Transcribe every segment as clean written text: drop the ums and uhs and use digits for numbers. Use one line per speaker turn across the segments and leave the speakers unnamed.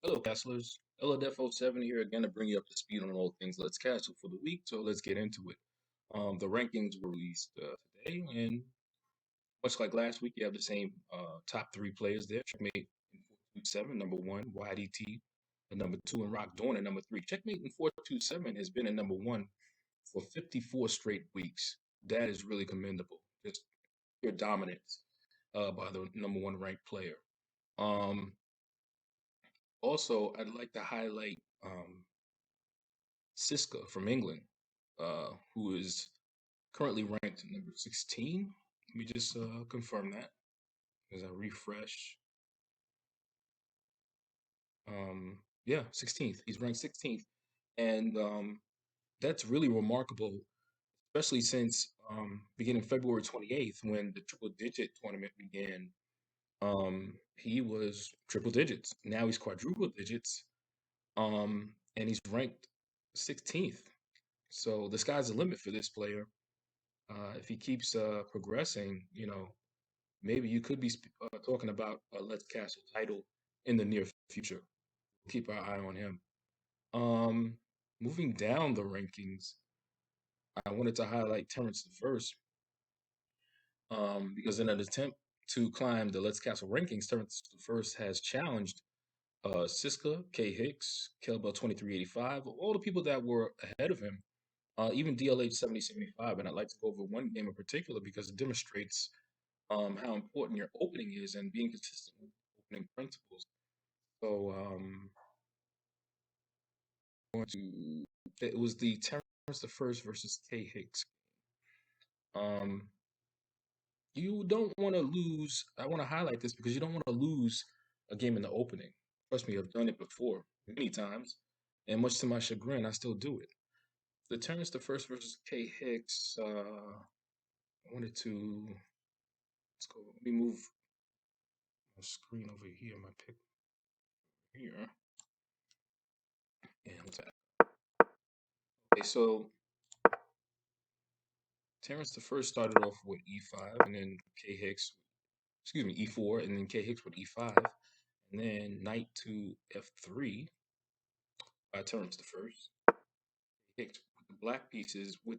Hello, Castlers. Ckmatein427 here again to bring you up to speed on all things Let's Castle for the week. So let's get into it. The rankings were released today, and much like last week, you have the same top three players there. Checkmate in 427, number one, YDT, and number two, and Rockdorne at number three. Checkmate in 427 has been at number one for 54 straight weeks. That is really commendable. Just pure dominance by the number one ranked player. Um, Also, I'd like to highlight Siska from England, who is currently ranked number 16. Let me just confirm that as I refresh. Yeah, 16th. He's ranked 16th. And that's really remarkable, especially since beginning February 28th, when the triple digit tournament began, he was triple digits. Now he's quadruple digits, and he's ranked 16th. So the sky's the limit for this player. If he keeps progressing, maybe you could be talking about a Let's Castle title in the near future. Keep our eye on him. Um, Moving down the rankings, I wanted to highlight Terrencethefirst, because in an attempt to climb the Let's Castle rankings, Terrencethefirst has challenged Siska, K Hicks, Kelbell 2385, all the people that were ahead of him, even DLH 7075. And I'd like to go over one game in particular because it demonstrates how important your opening is and being consistent with opening principles. So, it was the Terrencethefirst versus K Hicks. You don't want to lose. I want to highlight this because you don't want to lose a game in the opening. Trust me, I've done it before many times, and much to my chagrin, I still do it. The Terrencethefirst versus K Hicks. I wanted to let's go. Let me move my screen over here. My pick here, and okay. So Terrencethefirst started off with E5, and then K Hicks, excuse me, E4, and then K Hicks with E5, and then Knight to F3 by Terrencethefirst. Hicks with the black pieces with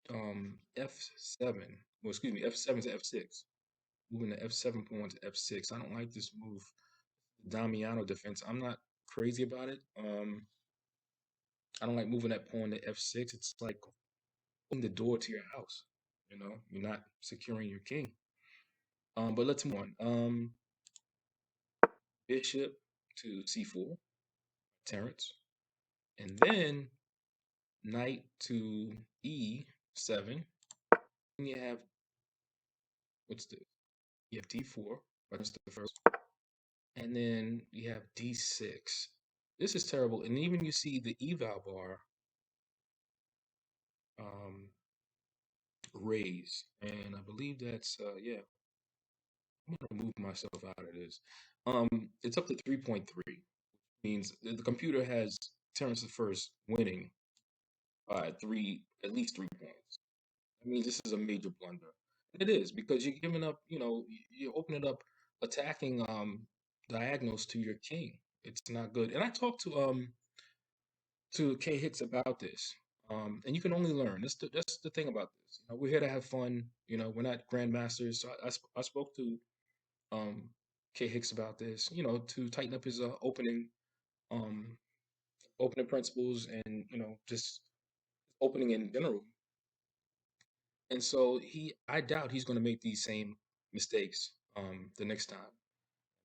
F7. Well, excuse me, F7 to F6. Moving the F7 pawn to F6. I don't like this move. Damiano defense. I'm not crazy about it. I don't like moving that pawn to F6. It's like opening the door to your house. You're not securing your king. But let's move on. Bishop to C4, Terrence. And then knight to E7. And you have, what's this? You have D4, that's the first. And then you have D6. This is terrible. And even you see the eval bar raise. And I believe that's, yeah, I'm going to move myself out of this. It's up to 3.3, means the computer has Terrencethefirst winning by at least 3 points. That means this is a major blunder. It is because you're giving up, you're opening up attacking diagonals to your king. It's not good. And I talked to K Hicks about this. And you can only learn. That's the thing about this. We're here to have fun. We're not grandmasters. So I spoke to K Hicks about this. To tighten up his um opening principles and just opening in general. And so I doubt he's going to make these same mistakes the next time.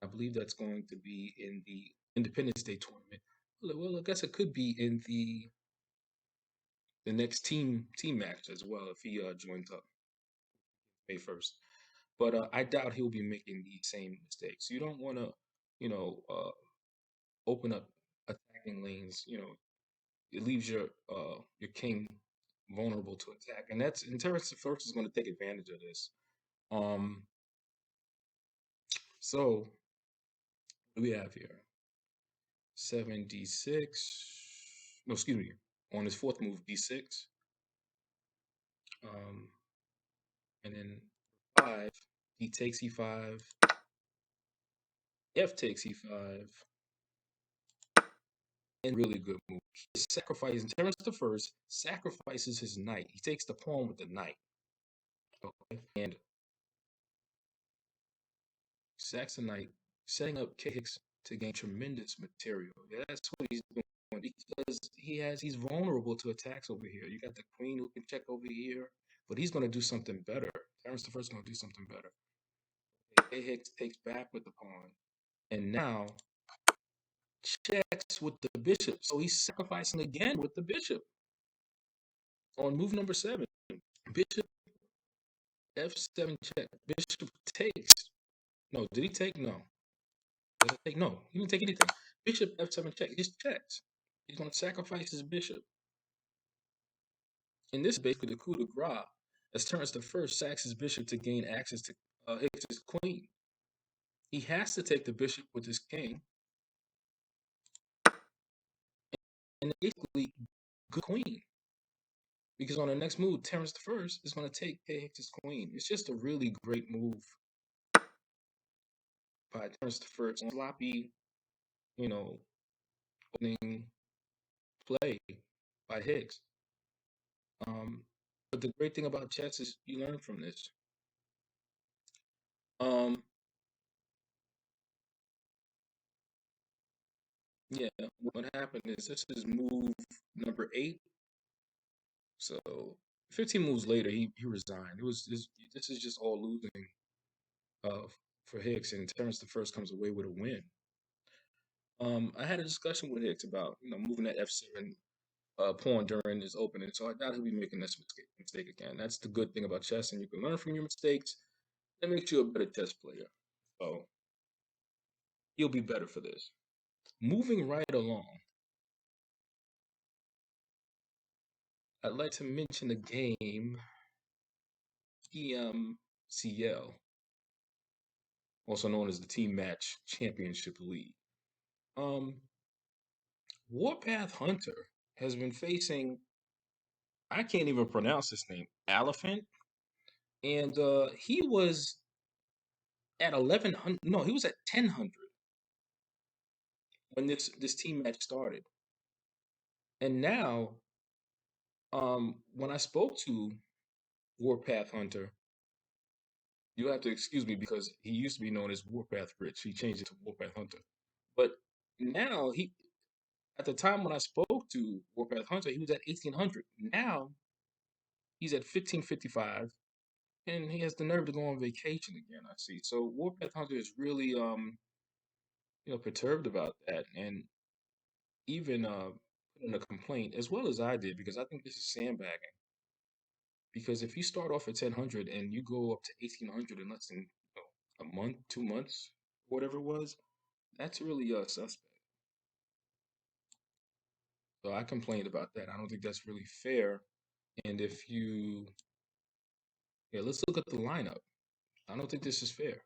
I believe that's going to be in the Independence Day tournament. Well, I guess it could be in the next team match as well if he joins up May 1st. But I doubt he'll be making the same mistakes. You don't want to, open up attacking lanes. It leaves your king vulnerable to attack, and Terrencethefirst is going to take advantage of this. So what do we have here? 7d6. No, excuse me. On his fourth move, d6. And then 5, he takes e5. F takes e5. and really good move. He's sacrificing. Terrence the First sacrifices his knight. He takes the pawn with the knight. Okay, and sacks the knight, setting up kicks to gain tremendous material. That's what he's doing because he's vulnerable to attacks over here. You got the queen who can check over here, but he's going to do something better. Terrence the First is going to do something better. K Hicks takes back with the pawn, and now checks with the bishop. So he's sacrificing again with the bishop on move number 7. Bishop f7 check. Bishop takes. No, did he take? No. Did I take? No, he didn't take anything. Bishop f7 check. He just checks. He's going to sacrifice his bishop. And this is basically the coup de grace, as Terrence the First sacks his bishop to gain access to Hicks' queen. He has to take the bishop with his king, and basically good queen. Because on the next move, Terrence the First is going to take Hicks' queen. It's just a really great move by Terrence the First. Sloppy, opening play by Hicks. But the great thing about chess is you learn from this. Yeah, what happened is this is move number 8. So 15 moves later, he resigned. This is just all losing for Hicks, and Terrence the First comes away with a win. I had a discussion with Hicks about moving that f7 pawn during his opening, so I doubt he'll be making this mistake again. That's the good thing about chess, and you can learn from your mistakes. That makes you a better chess player. So he'll be better for this. Moving right along, I'd like to mention the game EMCL, also known as the Team Match Championship League. Warpath Hunter has been facing, I can't even pronounce his name, Elephant, and he was at 1100. No, he was at 1000 when this team match started. And now, when I spoke to Warpath Hunter, you have to excuse me because he used to be known as Warpath Rich. He changed it to Warpath Hunter. But now at the time when I spoke to Warpath Hunter, he was at 1800. Now he's at 1555, and he has the nerve to go on vacation again. I see. So Warpath Hunter is really perturbed about that, and even put in a complaint as well as I did because I think this is sandbagging. Because if you start off at 1000 and you go up to 1800 in less than a month, 2 months, whatever it was, that's really suspect. So I complained about that. I don't think that's really fair. And let's look at the lineup. I don't think this is fair.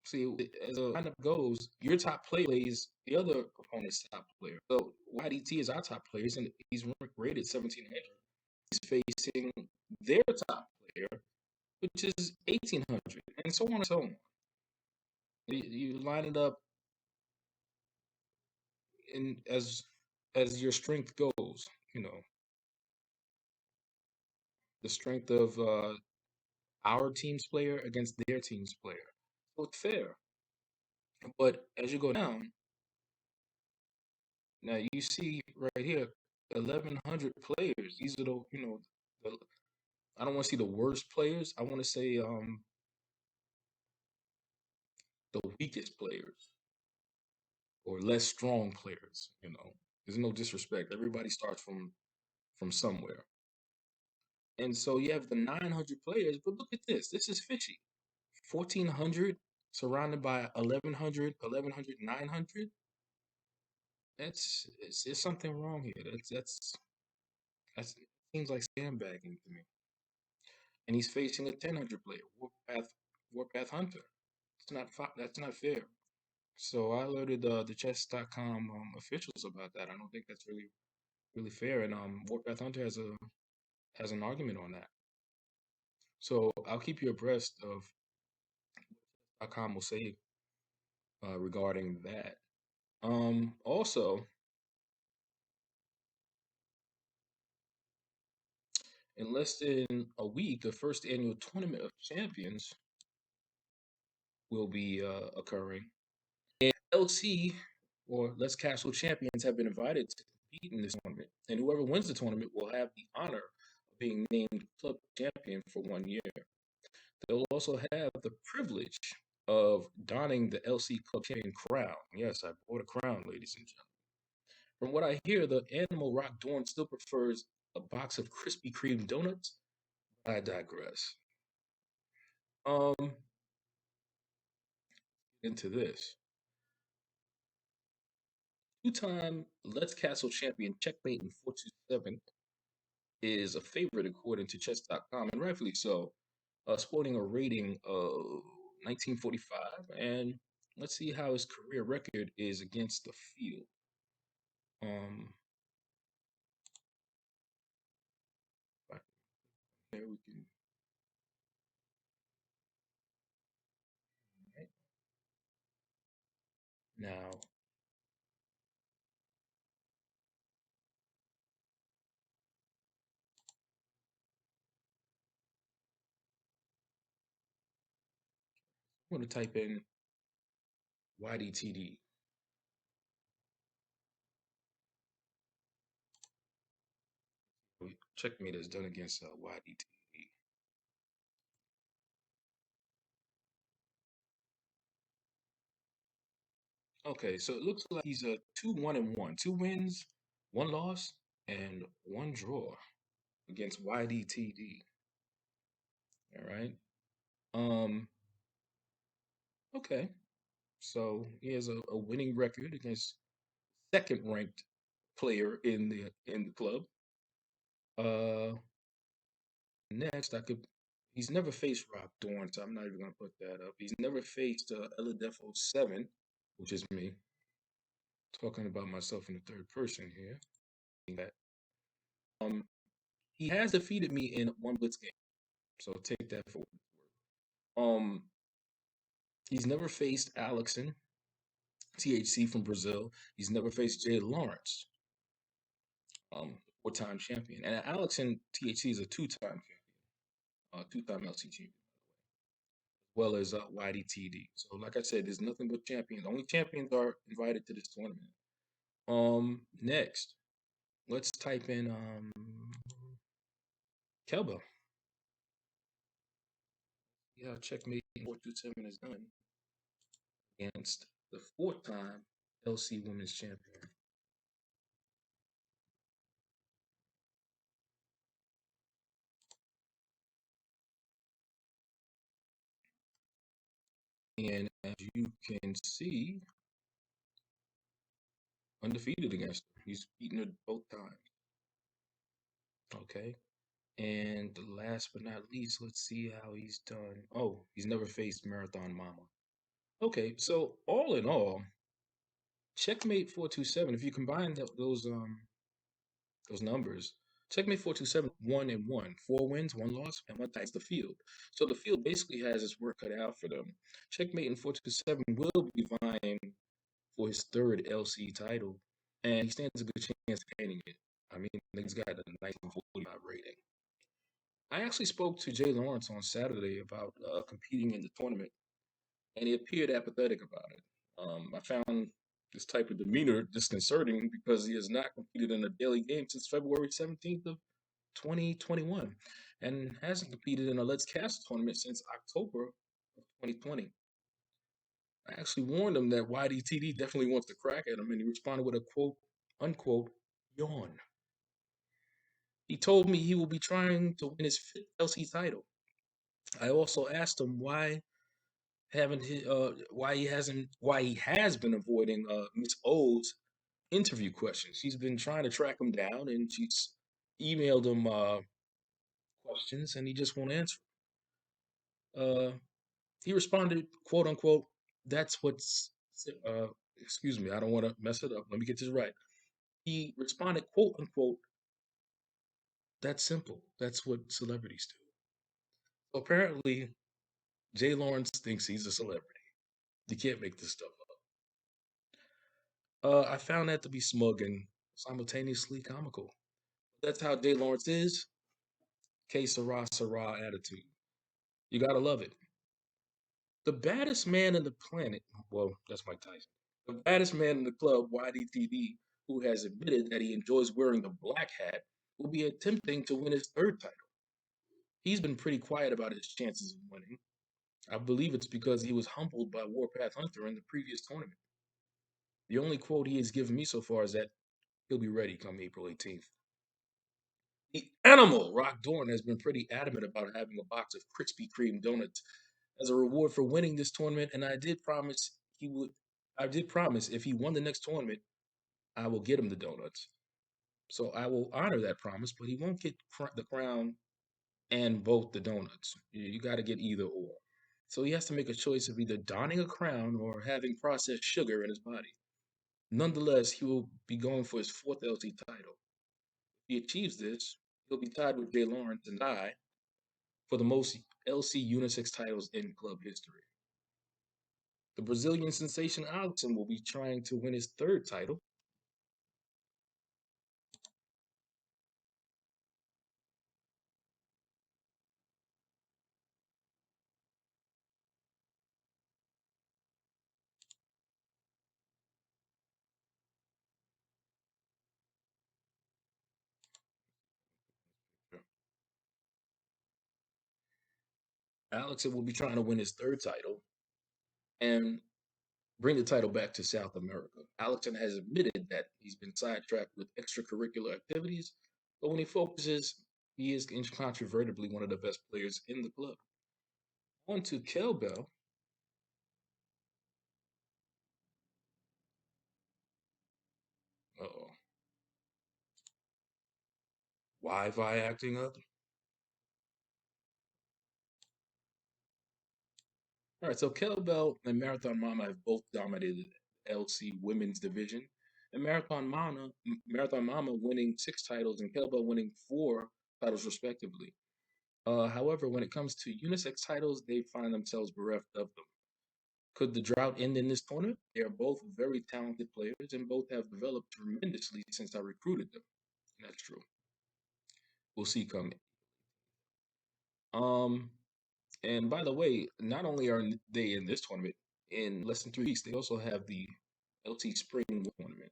See, as a lineup goes, your top player plays the other opponent's top player. So YDT is our top player, and he's rated 1700. He's facing their top player, which is 1800, and so on and so on. You line it up in as your strength goes. The strength of our team's player against their team's player. So it's fair. But as you go down, now you see right here, 1100 players. These are the I don't want to see the worst players. I want to say the weakest players or less strong players. There's no disrespect. Everybody starts from somewhere. And so you have the 900 players, but look at this. This is fishy. 1400 surrounded by 1100, 1100, 900. There's something wrong here. That seems like sandbagging to me. And he's facing a 1000 player, Warpath Hunter. That's not fair. So I alerted the chess.com officials about that. I don't think that's really fair. And Warpath Hunter has an argument on that. So I'll keep you abreast of what chess.com will say regarding that. Also, in less than a week, the first annual Tournament of Champions will be occurring. And LC, or Let's Castle Champions, have been invited to compete in this tournament. And whoever wins the tournament will have the honor of being named club champion for 1 year. They'll also have the privilege of donning the LC club champion crown. Yes, I bought a crown, ladies and gentlemen. From what I hear, the animal Rockdorne still prefers a box of Krispy Kreme donuts. I digress. Um, into this. Two-time Let's Castle champion Ckmatein427 is a favorite according to chess.com, and rightfully so, sporting a rating of 1945. And let's see how his career record is against the field. Um, there we can. Right. Now, I'm going to type in YDTD. Checkmate is done against YDTD. Okay, so it looks like he's a 2-1-1, 2 wins, 1 loss, and 1 draw against YDTD. All right. Um. Okay. So he has a winning record against second-ranked player in the club. Uh. Next, I could. He's never faced Rob Dorn, so I'm not even gonna put that up. He's never faced Ellidefo 7, which is me talking about myself in the third person here. That he has defeated me in one blitz game, so take that for what it's worth. He's never faced Alexon THC from Brazil. He's never faced Jay Lawrence, 4-time champion, and Alexon THC is a two-time champion, two-time LC champion, as well as YDTD. So, like I said, there's nothing but champions. Only champions are invited to this tournament. Next, let's type in Kelba. Yeah, checkmate 427 is done against the 4-time LC Women's Champion. And as you can see, undefeated against her. He's beaten her both times. Okay. And last but not least, let's see how he's done. Oh, he's never faced Marathon Mama. Okay, so all in all, Checkmate 427. If you combine those numbers, Checkmate 427 1-1, 4 wins, 1 loss, and 1 ties the field. So the field basically has its work cut out for them. Checkmate in 427 will be vying for his third LC title, and he stands a good chance of gaining it. I mean, he's got a 1945 rating. I actually spoke to Jay Lawrence on Saturday about competing in the tournament, and he appeared apathetic about it. I found this type of demeanor disconcerting because he has not competed in a daily game since February 17th of 2021 and hasn't competed in a Let's Cast tournament since October of 2020. I actually warned him that YDTD definitely wants to crack at him, and he responded with a quote unquote yawn. He told me he will be trying to win his fifth LC title. I also asked him why he has been avoiding Miss O's interview questions. She's been trying to track him down, and she's emailed him questions, and he just won't answer. Uh, he responded, quote unquote, "That's what's." Uh, excuse me, I don't want to mess it up. Let me get this right. He responded, quote unquote, "That's simple. That's what celebrities do." So apparently, Jay Lawrence thinks he's a celebrity. You can't make this stuff up. I found that to be smug and simultaneously comical. That's how Jay Lawrence is. K Sarah Sarah attitude. You gotta love it. The baddest man in the planet, well, that's Mike Tyson. The baddest man in the club, YDTD, who has admitted that he enjoys wearing the black hat, will be attempting to win his third title. He's been pretty quiet about his chances of winning. I believe it's because he was humbled by Warpath Hunter in the previous tournament. The only quote he has given me so far is that he'll be ready come April 18th. The animal, Rockdorne, has been pretty adamant about having a box of Krispy Kreme donuts as a reward for winning this tournament, and I did promise he would. I did promise if he won the next tournament, I will get him the donuts. So I will honor that promise, but he won't get the crown and both the donuts. You got to get either or. So he has to make a choice of either donning a crown or having processed sugar in his body. Nonetheless, he will be going for his fourth LT title. If he achieves this, he'll be tied with Jay Lawrence and I for the most LC unisex titles in club history. The Brazilian sensation Alexson will be trying to win his third title. Alexson will be trying to win his third title and bring the title back to South America. Alexson has admitted that he's been sidetracked with extracurricular activities, but when he focuses, he is incontrovertibly one of the best players in the club. On to Kelbell. Uh-oh. Wi-Fi acting up. All right, so Kettlebell and Marathon Mama have both dominated LC women's division, and Marathon Mama winning 6 titles and Kettlebell winning 4 titles respectively. However, when it comes to unisex titles, they find themselves bereft of them. Could the drought end in this tournament? They are both very talented players and both have developed tremendously since I recruited them. That's true. We'll see coming. Um, and by the way, not only are they in this tournament, in less than 3 weeks, they also have the LT Spring tournament.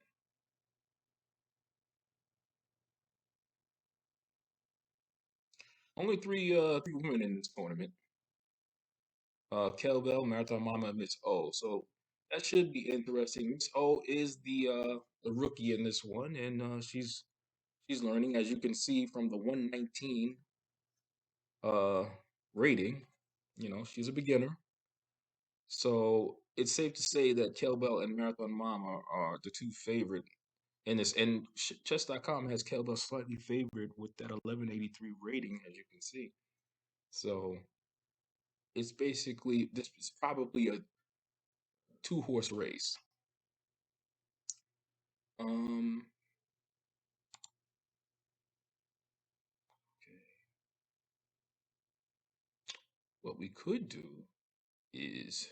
Only three women in this tournament. Kelbell, Marathon Mama, and Miss O. So that should be interesting. Miss O is the rookie in this one, and she's learning, as you can see from the 119 uh rating. You know, she's a beginner. So it's safe to say that Kelbell and Marathon Mama are the two favorite in this. And chess.com has Kelbell slightly favored with that 1183 rating, as you can see. So it's basically this is probably a two-horse race. Um, okay. What we could do is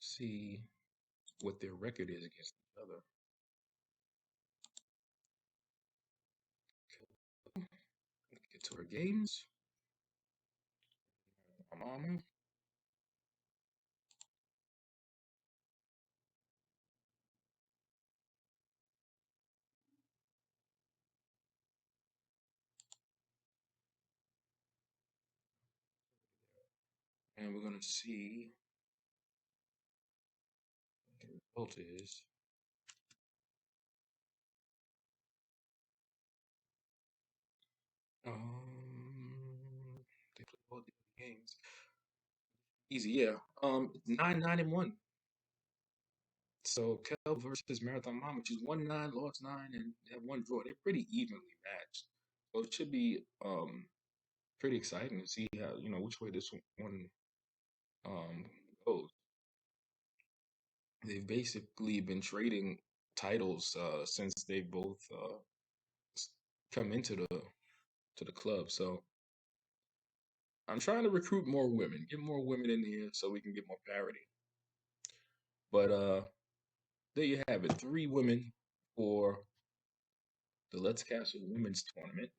see what their record is against each other. Okay. Get to our games. Mama. And we're gonna see what the result is. They play all the games. Easy, yeah. 9-9-1. So Kel versus Marathon Mom, which is 1-9, lost 9, and have one draw. They're pretty evenly matched. So it should be pretty exciting to see how, which way this one um goes. They've basically been trading titles since they both come into the club. So I'm trying to recruit more women, get more women in here so we can get more parity. But there you have it. Three women for the Let's Castle Women's Tournament,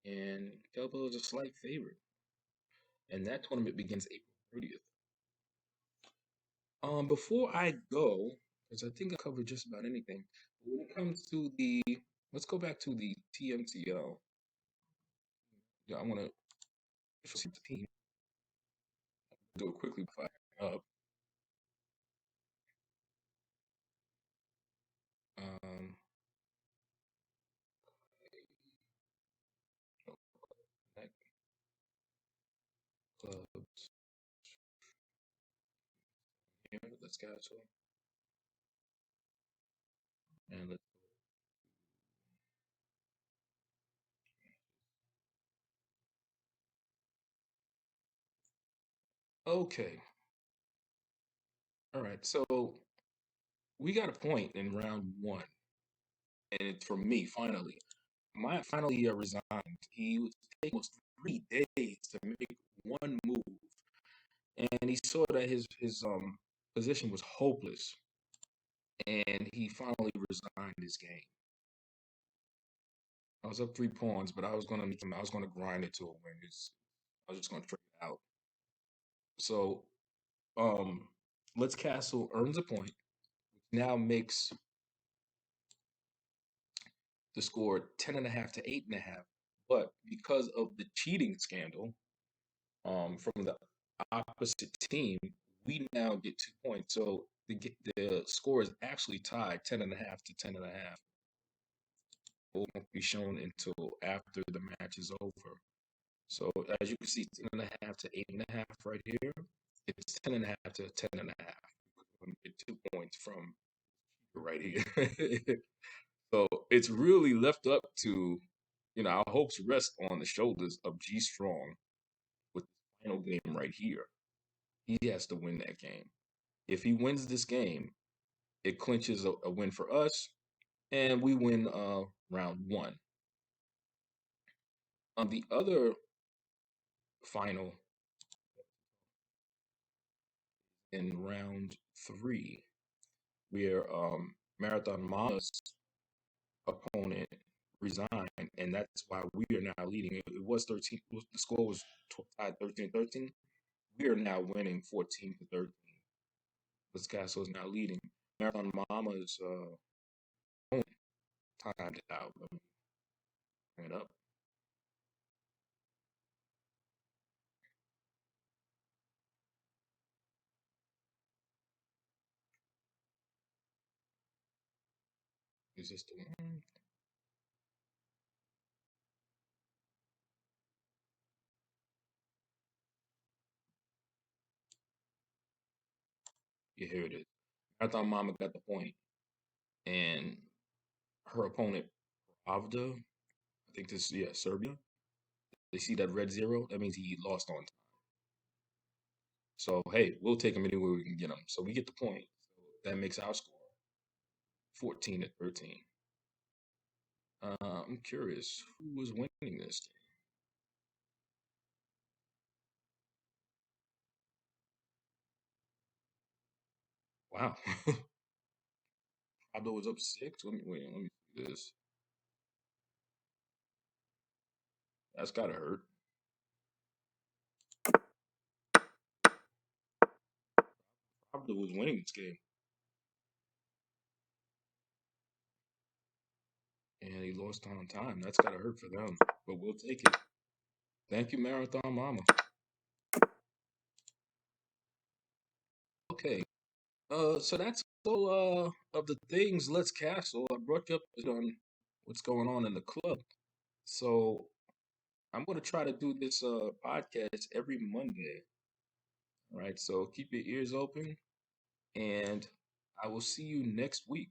and Kelbo is a slight favorite. And that tournament begins April 30th. Before I go, because I think I covered just about anything. But when it comes to the, let's go back to the TMTL. Yeah, I want to see the team. Do it quickly before I up. Um, clubs here. Let's Castle and let's. Okay, all right. So we got a point in round one, and it's from me finally. My finally resigned. He was taking almost 3 days to make one move, and he saw that his position was hopeless, and he finally resigned his game. I was up 3 pawns, but I was gonna make him. I was gonna grind it to a win. I was just gonna trade it out. So, um, Let's Castle earns a point, now makes the score 10.5 to 8.5. But because of the cheating scandal, from the opposite team, we now get 2 points. So the score is actually tied 10.5 to 10.5. Won't be shown until after the match is over. So as you can see, 10.5 to 8.5 right here. It's 10.5 to 10.5. We get 2 points from right here. So it's really left up to, our hopes rest on the shoulders of G Strong with the final game right here. He has to win that game. If he wins this game, it clinches a win for us, and we win round one. On the other final in round three, where Marathon Mama's opponent resigned, and that's why we are now leading. It was 13. The score was tied 13-13. We are now winning 14-13. This Castle is now leading. Marathon Mama's opponent timed it out. Let me bring it up. Is this the one? Yeah, here it is. Marathon Mama got the point, and her opponent, Pravda, I think this, yeah, Serbia. They see that red zero. That means he lost on time. So hey, we'll take him anywhere we can get him. So we get the point. So that makes our score 14-13. I'm curious who was winning this game. Wow, Pravda was up six. Let me wait. Let me see this. That's gotta hurt. Pravda was winning this game, and he lost on time. That's gotta hurt for them, but we'll take it. Thank you, Marathon Mama. Okay, so that's all of the things Let's Castle. I brought you up on what's going on in the club. So I'm gonna try to do this podcast every Monday. All right, so keep your ears open, and I will see you next week.